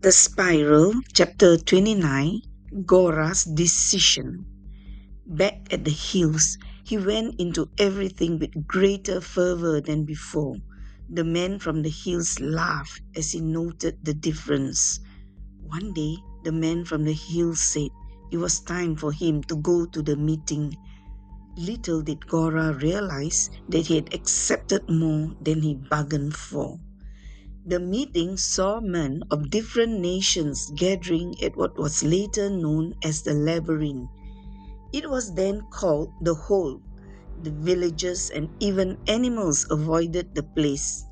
The Spiral, Chapter 29, Gora'S Decision. Back at the hills, he went into everything with greater fervor than before. The man from the hills laughed as he noted the difference. One day, the man from the hills said it was time for him to go to the meeting. Little did Gorā realize that he had accepted more than he bargained for. The meeting saw men of different nations gathering at what was later known as the labyrinth. It was then called the hole. The villagers and even animals avoided the place.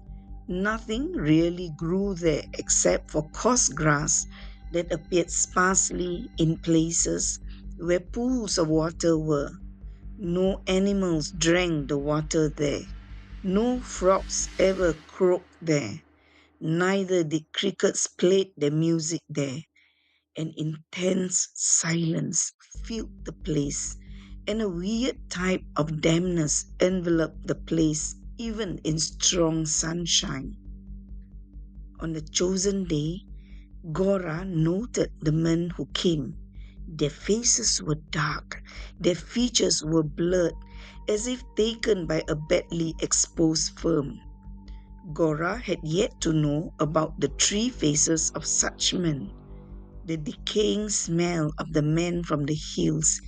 Nothing really grew there except for coarse grass that appeared sparsely in places where pools of water were. No animals drank the water there. No frogs ever croaked there. Neither did crickets play their music there. An intense silence filled the place, and a weird type of dampness enveloped the place even in strong sunshine. On the chosen day, Gorā noted the men who came. Their faces were dark, their features were blurred, as if taken by a badly exposed film. Gorā had yet to know about the three faces of such men. The decaying smell of the men from the hills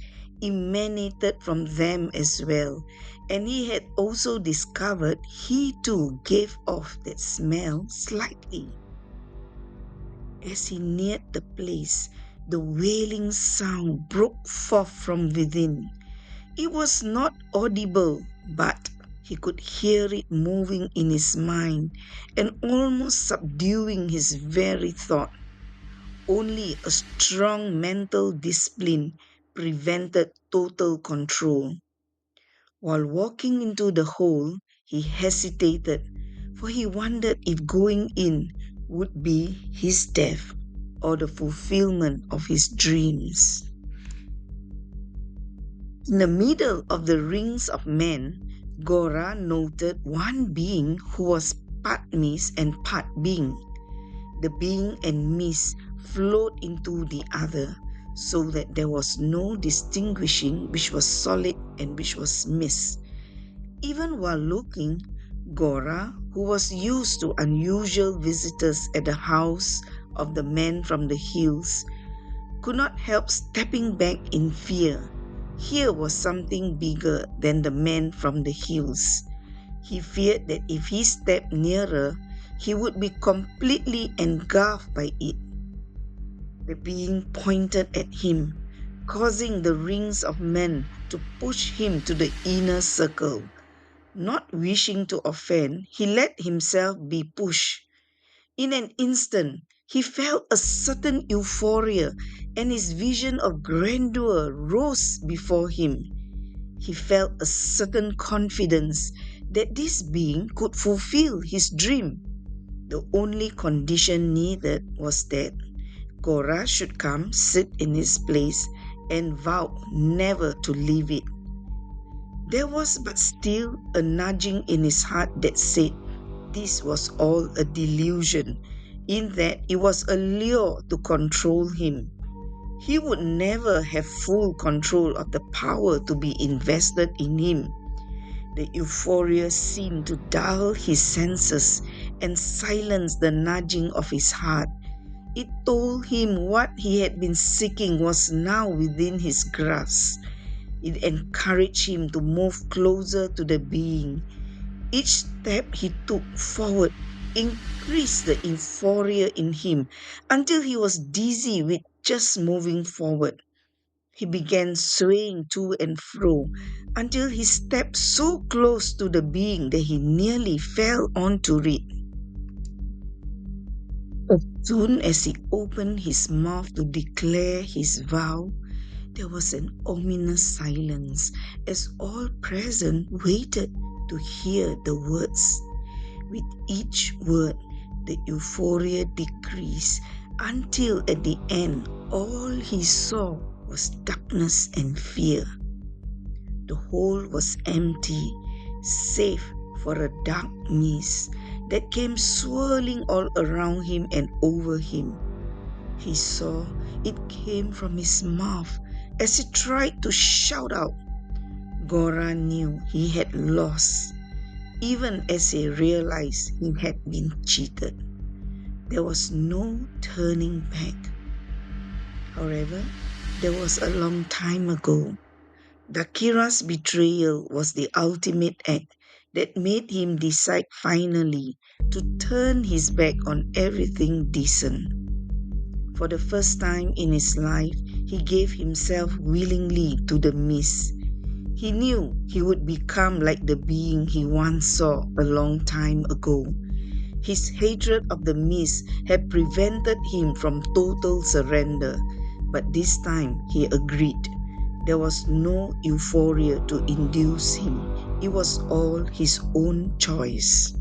emanated from them as well, and he had also discovered he too gave off that smell slightly. As he neared the place, the wailing sound broke forth from within. It was not audible, but he could hear it moving in his mind and almost subduing his very thought. Only a strong mental discipline prevented total control. While walking into the hole, he hesitated, for he wondered if going in would be his death or the fulfillment of his dreams. In the middle of the rings of men, Gorā noted one being who was part mist and part being. The being and mist flowed into the other, so that there was no distinguishing which was solid and which was mist. Even while looking, Gorā, who was used to unusual visitors at the house of the man from the hills, could not help stepping back in fear. Here was something bigger than the man from the hills. He feared that if he stepped nearer, he would be completely engulfed by it. The being pointed at him, causing the rings of men to push him to the inner circle. Not wishing to offend, he let himself be pushed. In an instant, he felt a certain euphoria, and his vision of grandeur rose before him. He felt a certain confidence that this being could fulfill his dream. The only condition needed was that Gorā should come sit in his place and vow never to leave it. There was but still a nudging in his heart that said this was all a delusion, in that it was a lure to control him. He would never have full control of the power to be invested in him. The euphoria seemed to dull his senses and silence the nudging of his heart. It told him what he had been seeking was now within his grasp. It encouraged him to move closer to the being. Each step he took forward increased the euphoria in him until he was dizzy with just moving forward. He began swaying to and fro until he stepped so close to the being that he nearly fell onto it. As soon as he opened his mouth to declare his vow, there was an ominous silence as all present waited to hear the words. With each word, the euphoria decreased until at the end all he saw was darkness and fear. The hole was empty, save for a dark mist that came swirling all around him and over him. He saw it came from his mouth as he tried to shout out. Gora knew he had lost, even as he realized he had been cheated. There was no turning back. However, there was a long time ago. Dakira's betrayal was the ultimate act that made him decide finally to turn his back on everything decent. For the first time in his life, he gave himself willingly to the mist. He knew he would become like the being he once saw a long time ago. His hatred of the mist had prevented him from total surrender, but this time he agreed. There was no euphoria to induce him. It was all his own choice.